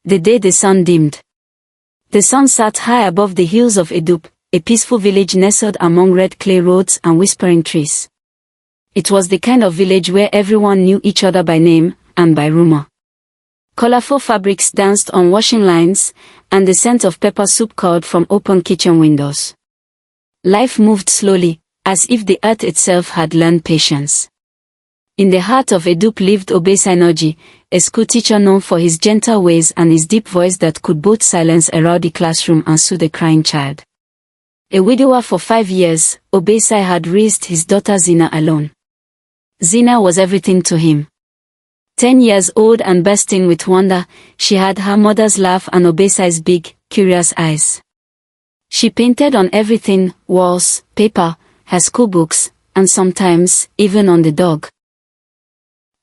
The day the sun dimmed. The sun sat high above the hills of Edup, a peaceful village nestled among red clay roads and whispering trees. It was the kind of village where everyone knew each other by name and by rumor. Colorful fabrics danced on washing lines, and the scent of pepper soup curled from open kitchen windows. Life moved slowly, as if the earth itself had learned patience. In the heart of Edup lived Obesainoji, a schoolteacher known for his gentle ways and his deep voice that could both silence a rowdy classroom and soothe a crying child. A widower for 5 years, Obesai had raised his daughter Zina alone. Zina was everything to him. 10 years old and bursting with wonder, she had her mother's laugh and Obesai's big, curious eyes. She painted on everything, walls, paper, her schoolbooks, and sometimes, even on the dog.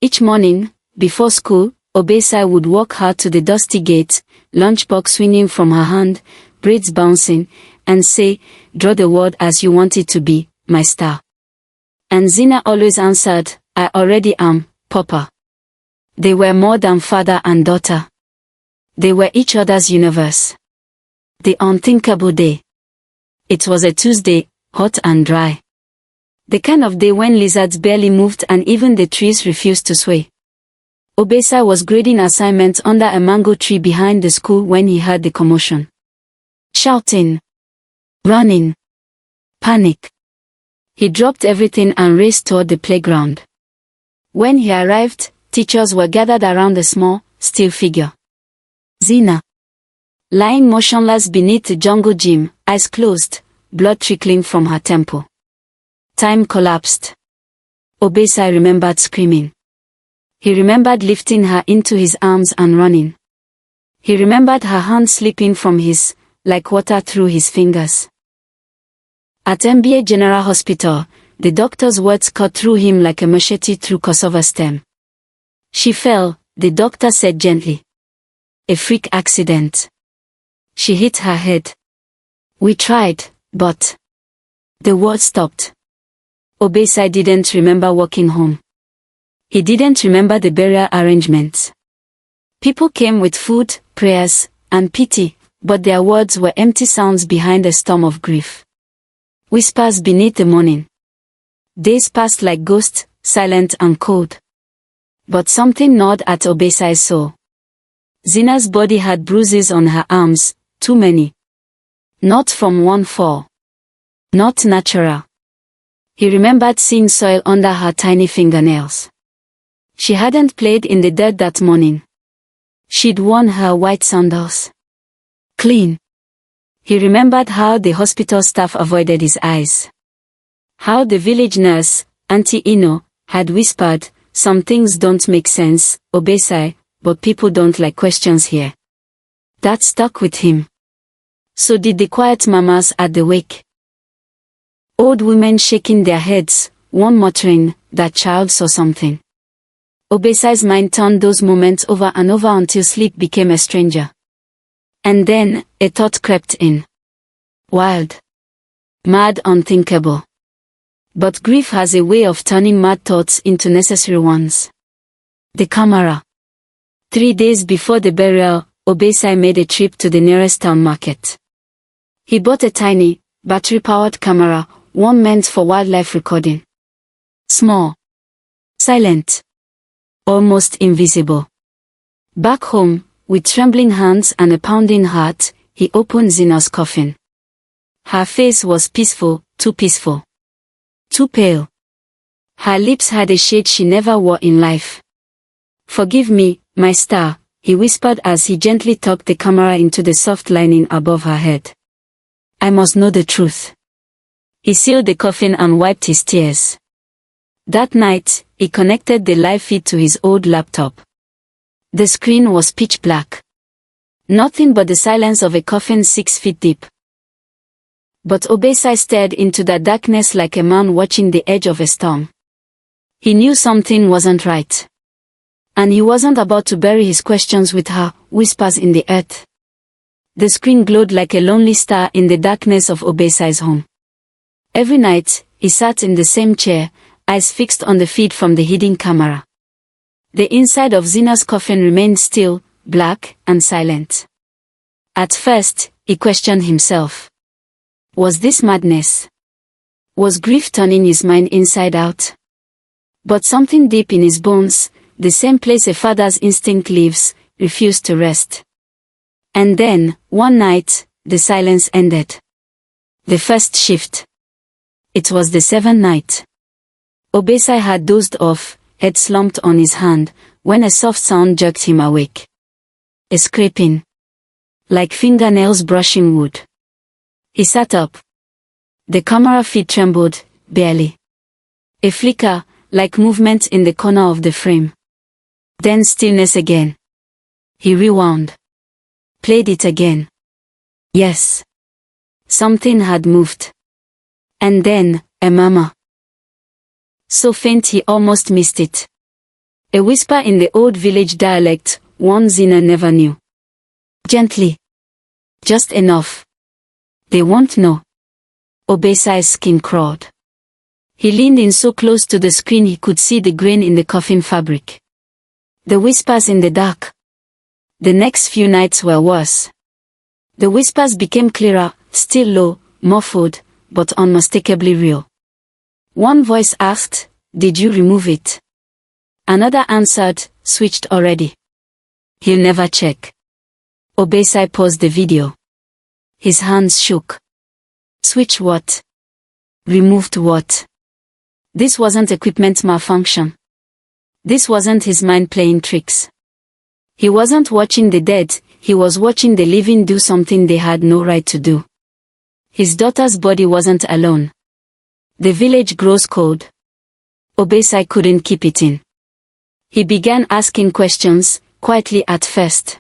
Each morning, before school, Obesai would walk her to the dusty gate, lunchbox swinging from her hand, braids bouncing, and say, "Draw the world as you want it to be, my star." And Zina always answered, "I already am, Papa." They were more than father and daughter. They were each other's universe. The unthinkable day. It was a Tuesday, hot and dry. The kind of day when lizards barely moved and even the trees refused to sway. Obesai was grading assignments under a mango tree behind the school when he heard the commotion. Shouting. Running. Panic. He dropped everything and raced toward the playground. When he arrived, teachers were gathered around the small, still figure. Zina. Lying motionless beneath the jungle gym, eyes closed, blood trickling from her temple. Time collapsed. Obesai remembered screaming. He remembered lifting her into his arms and running. He remembered her hand slipping from his, like water through his fingers. At MBA General Hospital, the doctor's words cut through him like a machete through cassava stem. She fell, the doctor said gently. A freak accident. She hit her head. We tried, but... The world stopped. Obesai didn't remember walking home. He didn't remember the burial arrangements. People came with food, prayers, and pity, but their words were empty sounds behind a storm of grief. Whispers beneath the morning. Days passed like ghosts, silent and cold. But something gnawed at Obesai's soul. Zina's body had bruises on her arms, too many. Not from one fall. Not natural. He remembered seeing soil under her tiny fingernails. She hadn't played in the dirt that morning. She'd worn her white sandals. Clean. He remembered how the hospital staff avoided his eyes. How the village nurse, Auntie Ino, had whispered, "Some things don't make sense, Obesai, but people don't like questions here." That stuck with him. So did the quiet mamas at the wake. Old women shaking their heads, one muttering, "That child saw something." Obesai's mind turned those moments over and over until sleep became a stranger. And then, a thought crept in. Wild. Mad, unthinkable. But grief has a way of turning mad thoughts into necessary ones. The camera. 3 days before the burial, Obesai made a trip to the nearest town market. He bought a tiny, battery-powered camera, one meant for wildlife recording. Small. Silent. Almost invisible. Back home, with trembling hands and a pounding heart, he opened Zina's coffin. Her face was peaceful, too peaceful. Too pale. Her lips had a shade she never wore in life. "Forgive me, my star," he whispered as he gently tucked the camera into the soft lining above her head. "I must know the truth." He sealed the coffin and wiped his tears. That night, he connected the live feed to his old laptop. The screen was pitch black. Nothing but the silence of a coffin 6 feet deep. But Obesai stared into that darkness like a man watching the edge of a storm. He knew something wasn't right. And he wasn't about to bury his questions with her, whispers in the earth. The screen glowed like a lonely star in the darkness of Obesai's home. Every night, he sat in the same chair, eyes fixed on the feed from the hidden camera. The inside of Zina's coffin remained still, black, and silent. At first, he questioned himself. Was this madness? Was grief turning his mind inside out? But something deep in his bones, the same place a father's instinct lives, refused to rest. And then, one night, the silence ended. The first shift. It was the seventh night. Obesai had dozed off, head slumped on his hand, when a soft sound jerked him awake. A scraping. Like fingernails brushing wood. He sat up. The camera feed trembled, barely. A flicker, like movement in the corner of the frame. Then stillness again. He rewound. Played it again. Yes. Something had moved. And then, a murmur. So faint he almost missed it. A whisper in the old village dialect, one Zina never knew. Gently. Just enough. They won't know. Obesai's skin crawled. He leaned in so close to the screen he could see the grain in the coffin fabric. The whispers in the dark. The next few nights were worse. The whispers became clearer, still low, muffled, but unmistakably real. One voice asked, "Did you remove it?" Another answered, "Switched already." "He'll never check." Obesai paused the video. His hands shook. Switch what? Removed what? This wasn't equipment malfunction. This wasn't his mind playing tricks. He wasn't watching the dead, he was watching the living do something they had no right to do. His daughter's body wasn't alone. The village grows cold. Obesai couldn't keep it in. He began asking questions, quietly at first.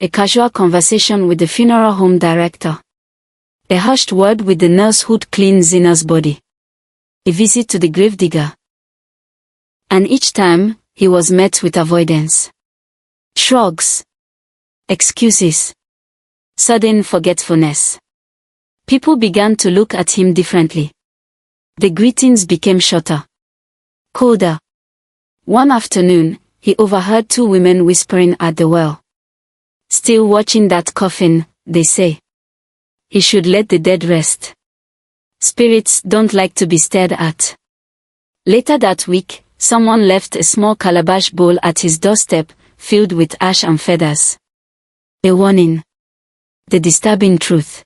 A casual conversation with the funeral home director. A hushed word with the nurse who'd cleaned Zina's body. A visit to the gravedigger. And each time, he was met with avoidance. Shrugs. Excuses. Sudden forgetfulness. People began to look at him differently. The greetings became shorter. Colder. One afternoon, he overheard two women whispering at the well. "Still watching that coffin," they say. "He should let the dead rest. Spirits don't like to be stared at." Later that week, someone left a small calabash bowl at his doorstep, filled with ash and feathers. A warning. The disturbing truth.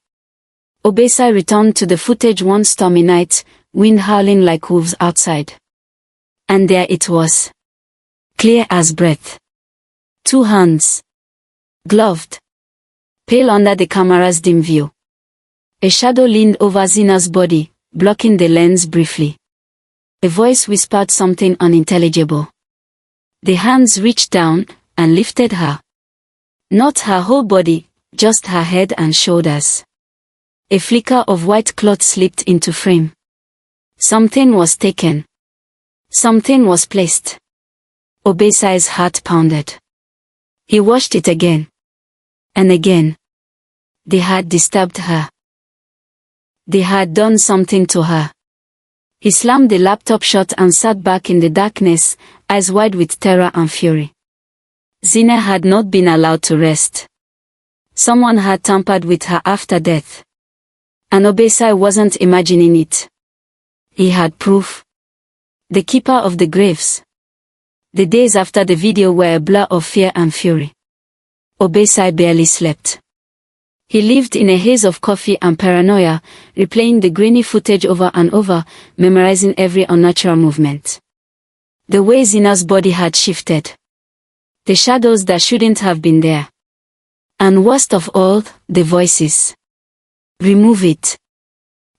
Obesai returned to the footage one stormy night, wind howling like wolves outside. And there it was. Clear as breath. Two hands. Gloved. Pale under the camera's dim view. A shadow leaned over Zina's body, blocking the lens briefly. A voice whispered something unintelligible. The hands reached down and lifted her. Not her whole body, just her head and shoulders. A flicker of white cloth slipped into frame. Something was taken. Something was placed. Obesai's heart pounded. He watched it again. And again. They had disturbed her. They had done something to her. He slammed the laptop shut and sat back in the darkness, eyes wide with terror and fury. Zina had not been allowed to rest. Someone had tampered with her after death. And Obesai wasn't imagining it. He had proof. The keeper of the graves. The days after the video were a blur of fear and fury. Obesai barely slept. He lived in a haze of coffee and paranoia, replaying the grainy footage over and over, memorizing every unnatural movement. The way Zina's body had shifted. The shadows that shouldn't have been there. And worst of all, the voices. Remove it.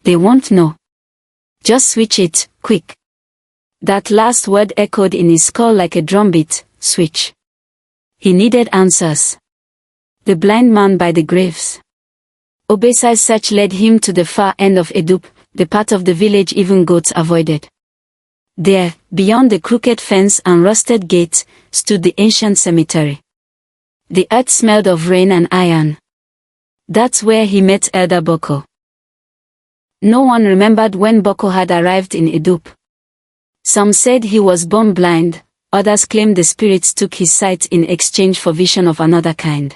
They won't know. Just switch it, quick. That last word echoed in his skull like a drumbeat, switch. He needed answers. The blind man by the graves. Obesai's search led him to the far end of Edup, the part of the village even goats avoided. There, beyond the crooked fence and rusted gate, stood the ancient cemetery. The earth smelled of rain and iron. That's where he met Elder Boko. No one remembered when Boko had arrived in Edup. Some said he was born blind, Others claimed the spirits took his sight in exchange for vision of another kind.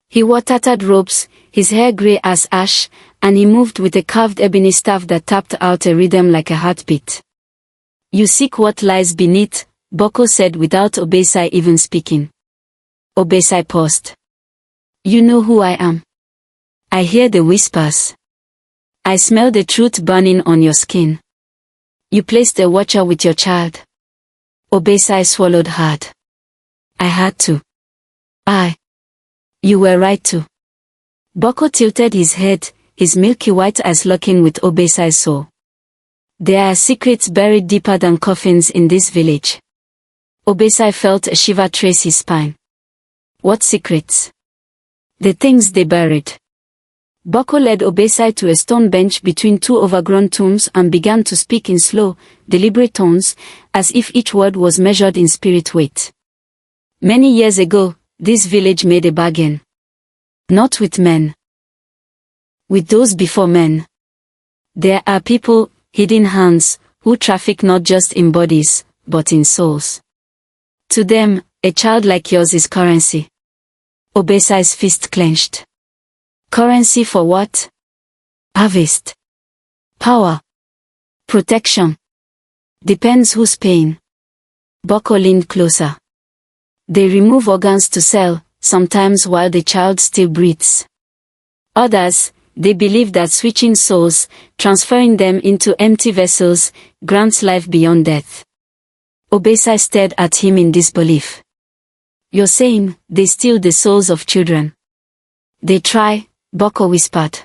He wore tattered robes, his hair grey as ash, and he moved with a carved ebony staff that tapped out a rhythm like a heartbeat. "You seek what lies beneath," Boko said without Obesai even speaking. Obesai paused. "You know who I am. I hear the whispers. I smell the truth burning on your skin. You placed a watcher with your child." Obesai swallowed hard. "I had to. You were right to." Boko tilted his head, his milky white eyes locking with Obesai's soul. "There are secrets buried deeper than coffins in this village." Obesai felt a shiver trace his spine. "What secrets?" "The things they buried." Boko led Obesai to a stone bench between two overgrown tombs and began to speak in slow, deliberate tones, as if each word was measured in spirit weight. "Many years ago, this village made a bargain. Not with men. With those before men. There are people, hidden hands, who traffic not just in bodies, but in souls. To them, a child like yours is currency." Obesai's fist clenched. "Currency for what?" "Harvest. Power. Protection. Depends who's paying." Boko leaned closer. "They remove organs to sell, sometimes while the child still breathes. Others, they believe that switching souls, transferring them into empty vessels, grants life beyond death." Obesai stared at him in disbelief. "You're saying, they steal the souls of children?" "They try," Boko whispered.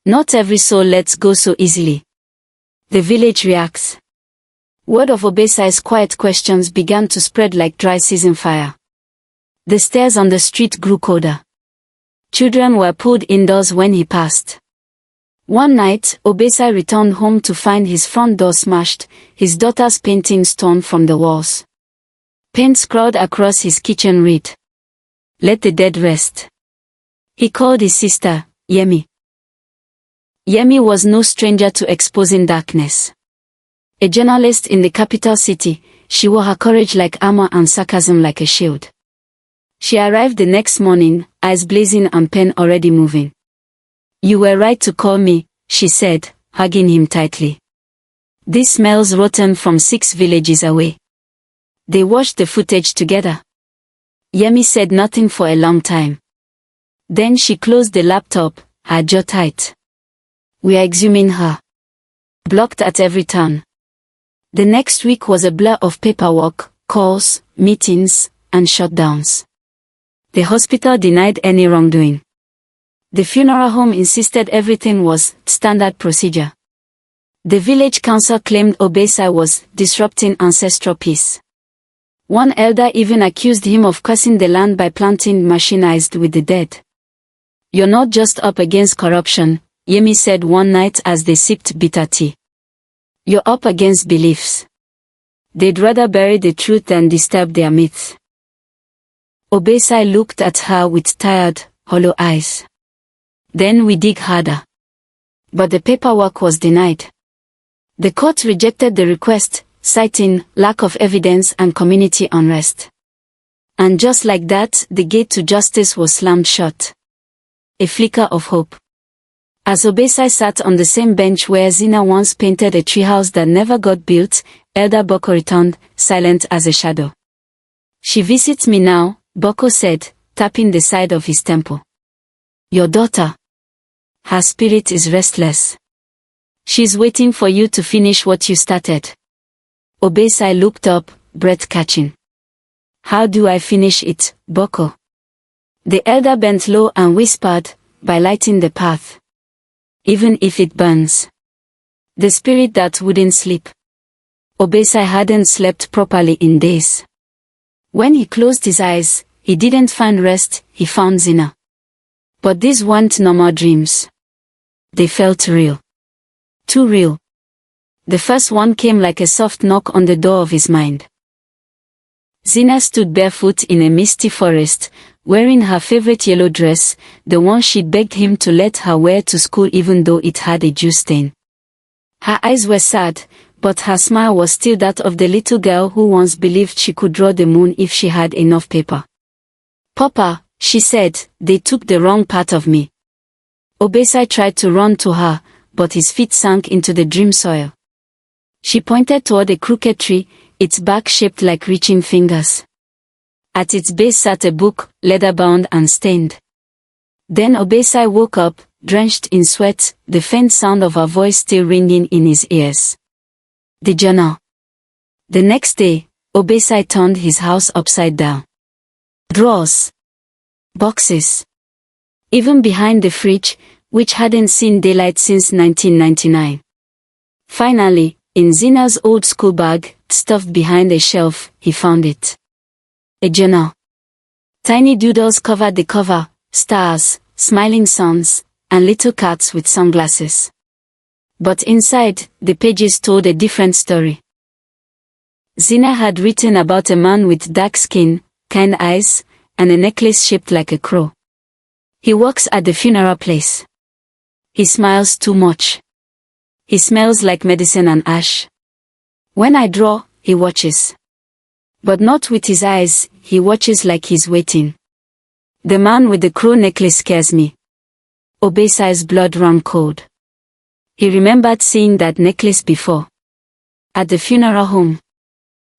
"Not every soul lets go so easily. The village reacts." Word of Obesai's quiet questions began to spread like dry season fire. The stares on the street grew colder. Children were pulled indoors when he passed. One night, Obesai returned home to find his front door smashed, his daughter's paintings torn from the walls. Paint scrawled across his kitchen read, "Let the dead rest." He called his sister, Yemi. Yemi was no stranger to exposing darkness. A journalist in the capital city, she wore her courage like armor and sarcasm like a shield. She arrived the next morning, eyes blazing and pen already moving. "You were right to call me," she said, hugging him tightly. "This smells rotten from 6 villages away." They watched the footage together. Yemi said nothing for a long time. Then she closed the laptop, her jaw tight. "We are exhuming her." Blocked at every turn. The next week was a blur of paperwork, calls, meetings, and shutdowns. The hospital denied any wrongdoing. The funeral home insisted everything was standard procedure. The village council claimed Obesai was disrupting ancestral peace. One elder even accused him of cursing the land by planting machinized with the dead. "You're not just up against corruption," Yemi said one night as they sipped bitter tea. "You're up against beliefs. They'd rather bury the truth than disturb their myths." Obesai looked at her with tired, hollow eyes. "Then we dig harder." But the paperwork was denied. The court rejected the request, citing lack of evidence and community unrest. And just like that, the gate to justice was slammed shut. A flicker of hope. As Obesai sat on the same bench where Zina once painted a treehouse that never got built, Elder Boko returned, silent as a shadow. "She visits me now," Boko said, tapping the side of his temple. "Your daughter. Her spirit is restless. She's waiting for you to finish what you started." Obesai looked up, breath catching. "How do I finish it, Boko?" The elder bent low and whispered, "By lighting the path. Even if it burns." The spirit that wouldn't sleep. Obesai hadn't slept properly in days. When he closed his eyes, he didn't find rest, he found Zina. But these weren't normal dreams. They felt real. Too real. The first one came like a soft knock on the door of his mind. Zina stood barefoot in a misty forest, wearing her favorite yellow dress, the one she'd begged him to let her wear to school even though it had a dew stain. Her eyes were sad, But her smile was still that of the little girl who once believed she could draw the moon if she had enough paper. "Papa," she said, "they took the wrong part of me." Obesai tried to run to her, but his feet sank into the dream soil. She pointed toward a crooked tree, its bark shaped like reaching fingers. At its base sat a book, leather-bound and stained. Then Obesai woke up, drenched in sweat, the faint sound of her voice still ringing in his ears. The journal. The next day, Obesai turned his house upside down. Drawers. Boxes. Even behind the fridge, which hadn't seen daylight since 1999. Finally, in Zina's old school bag, stuffed behind a shelf, he found it. A journal. Tiny doodles covered the cover, stars, smiling suns, and little cats with sunglasses. But inside, the pages told a different story. Zina had written about a man with dark skin, kind eyes, and a necklace shaped like a crow. He works at the funeral place. He smiles too much. He smells like medicine and ash. When I draw, he watches. But not with his eyes, he watches like he's waiting. The man with the crow necklace scares me. Obesai's blood ran cold. He remembered seeing that necklace before. At the funeral home.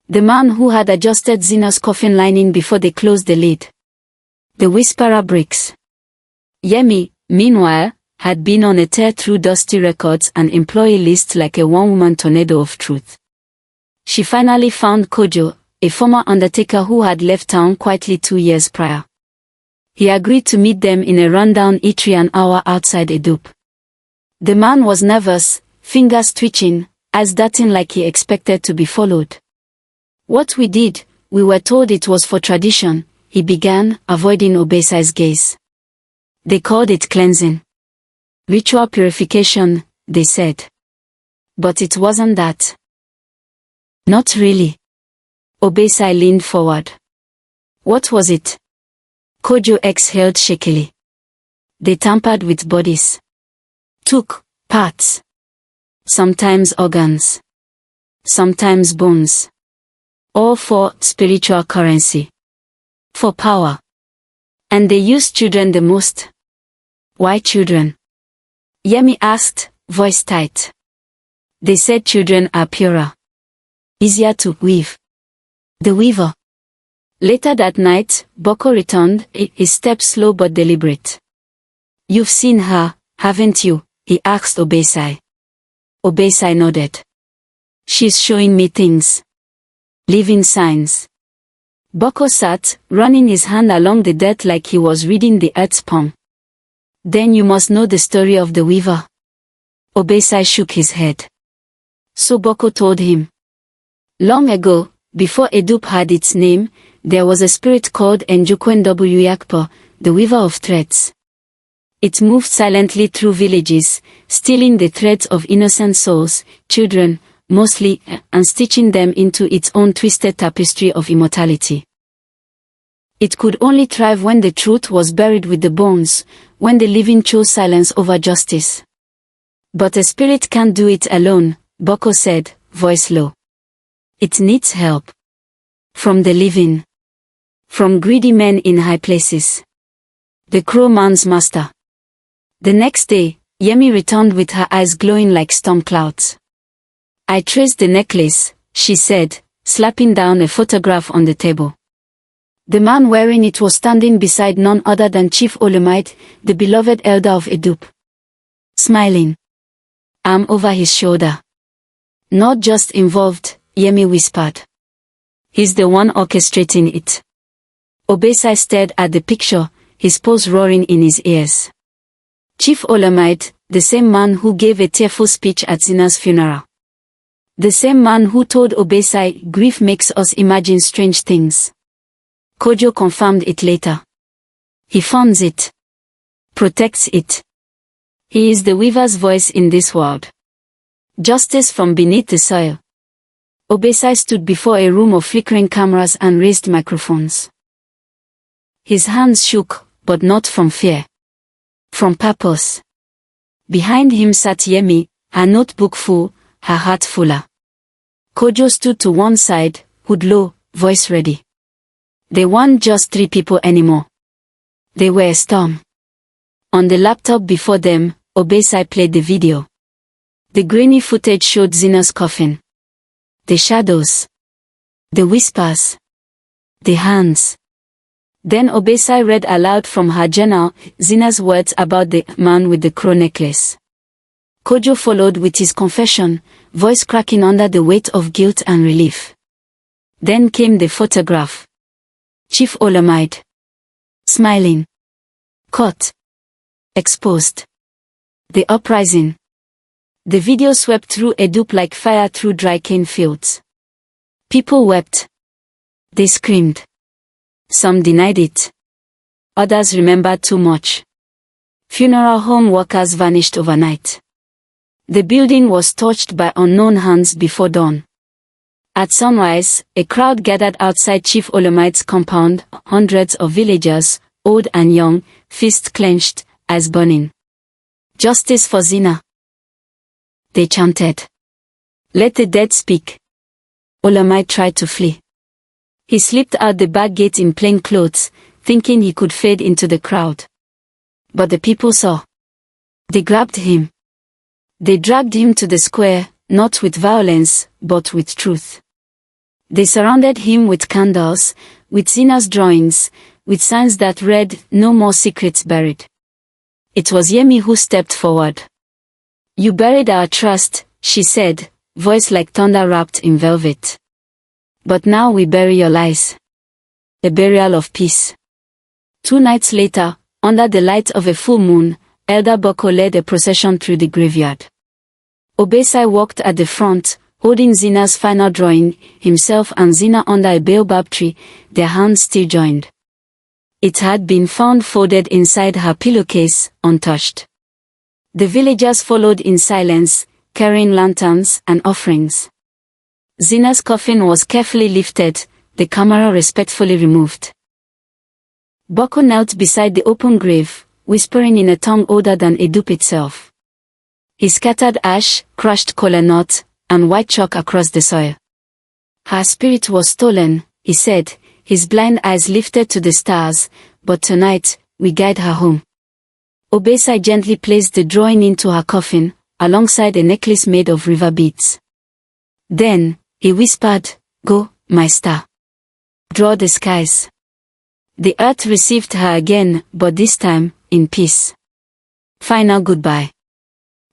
The man who had adjusted Zina's coffin lining before they closed the lid. The whisperer breaks. Yemi, meanwhile, had been on a tear through dusty records and employee lists like a one-woman tornado of truth. She finally found Kojo, a former undertaker who had left town quietly 2 years prior. He agreed to meet them in a rundown eatery an hour outside a dupe. The man was nervous, fingers twitching, eyes darting like he expected to be followed. "What we did, we were told it was for tradition," he began, avoiding Obesai's gaze. "They called it cleansing. Ritual purification," they said. But it wasn't that. "Not really." Obesai leaned forward. "What was it?" Kojo exhaled shakily. "They tampered with bodies. Took parts. Sometimes organs. Sometimes bones. All for spiritual currency. For power. And they used children the most." "Why children?" Yemi asked, voice tight. "They said children are purer. Easier to weave." The weaver. Later that night, Boko returned, his steps slow but deliberate. "You've seen her, haven't you?" he asked Obesai. Obesai nodded. "She's showing me things. Living signs." Boko sat, running his hand along the dirt like he was reading the earth's palm. "Then you must know the story of the weaver." Obesai shook his head. So Boko told him. Long ago, before Edup had its name, there was a spirit called Njukwenwuyakpo, the weaver of threads. It moved silently through villages, stealing the threads of innocent souls, children, mostly, and stitching them into its own twisted tapestry of immortality. It could only thrive when the truth was buried with the bones, when the living chose silence over justice. "But a spirit can't do it alone," Boko said, voice low. "It needs help. From the living. From greedy men in high places. The crow man's master." The next day, Yemi returned with her eyes glowing like storm clouds. "I traced the necklace," she said, slapping down a photograph on the table. The man wearing it was standing beside none other than Chief Olemite, the beloved elder of Edup. Smiling. Arm over his shoulder. "Not just involved," Yemi whispered. "He's the one orchestrating it." Obesai stared at the picture, his pulse roaring in his ears. Chief Olemite, the same man who gave a tearful speech at Zina's funeral. The same man who told Obesai, "Grief makes us imagine strange things." Kojo confirmed it later. He funds it. Protects it. He is the weaver's voice in this world. Justice from beneath the soil. Obesai stood before a room of flickering cameras and raised microphones. His hands shook, but not from fear. From purpose. Behind him sat Yemi, her notebook full, her heart fuller. Kojo stood to one side, hood low, voice ready. They weren't just 3 people anymore. They were a storm. On the laptop before them, Obesai played the video. The grainy footage showed Xena's coffin. The shadows. The whispers. The hands. Then Obesai read aloud from her journal, Xena's words about the man with the crow necklace. Kojo followed with his confession, voice cracking under the weight of guilt and relief. Then came the photograph. Chief Olamide. Smiling. Caught. Exposed. The uprising. The video swept through Edup like fire through dry cane fields. People wept. They screamed. Some denied it. Others remembered too much. Funeral home workers vanished overnight. The building was torched by unknown hands before dawn. At sunrise, a crowd gathered outside Chief Olamide's compound, hundreds of villagers, old and young, fists clenched, eyes burning. Justice for Xena. They chanted. Let the dead speak. Olamide tried to flee. He slipped out the back gate in plain clothes, thinking he could fade into the crowd. But the people saw. They grabbed him. They dragged him to the square, not with violence, but with truth. They surrounded him with candles, with Xena's drawings, with signs that read, "No more secrets buried." It was Yemi who stepped forward. "You buried our trust," she said, voice like thunder wrapped in velvet. "But now we bury your lies." A burial of peace. 2 nights later, under the light of a full moon, Elder Boko led a procession through the graveyard. Obesai walked at the front, holding Xena's final drawing, himself and Xena under a baobab tree, their hands still joined. It had been found folded inside her pillowcase, untouched. The villagers followed in silence, carrying lanterns and offerings. Xena's coffin was carefully lifted, the camera respectfully removed. Boko knelt beside the open grave, whispering in a tongue older than Edup itself. He scattered ash, crushed kola nut, and white chalk across the soil. "Her spirit was stolen," he said, his blind eyes lifted to the stars, "but tonight, we guide her home." Obesai gently placed the drawing into her coffin, alongside a necklace made of river beads. Then, he whispered, "Go, my star. Draw the skies." The earth received her again, but this time, in peace. Final goodbye.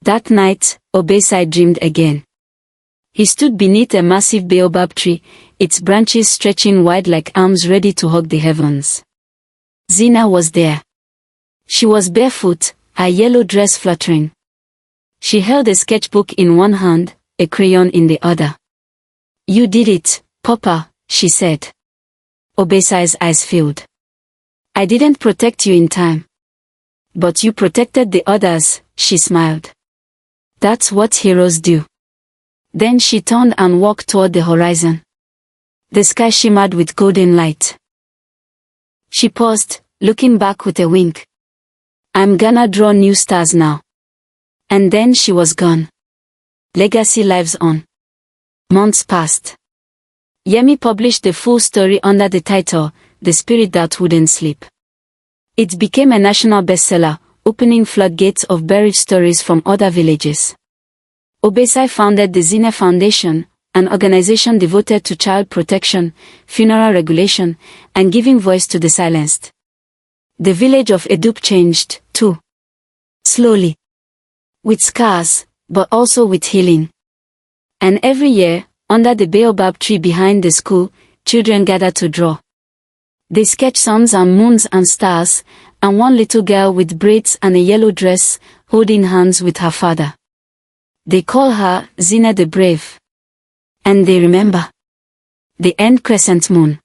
That night, Obesai dreamed again. He stood beneath a massive baobab tree, its branches stretching wide like arms ready to hug the heavens. Xena was there. She was barefoot, her yellow dress fluttering. She held a sketchbook in one hand, a crayon in the other. "You did it, Papa," she said. Obesai's eyes filled. "I didn't protect you in time. But you protected the others," she smiled. "That's what heroes do." Then she turned and walked toward the horizon. The sky shimmered with golden light. She paused, looking back with a wink. "I'm gonna draw new stars now." And then she was gone. Legacy lives on. Months passed. Yemi published the full story under the title, The Spirit That Wouldn't Sleep. It became a national bestseller, opening floodgates of buried stories from other villages. Obesai founded the Xena Foundation, an organization devoted to child protection, funeral regulation, and giving voice to the silenced. The village of Edup changed, too. Slowly. With scars, but also with healing. And every year, under the baobab tree behind the school, children gather to draw. They sketch suns and moons and stars, and one little girl with braids and a yellow dress, holding hands with her father. They call her Xena the Brave. And they remember. The end crescent moon.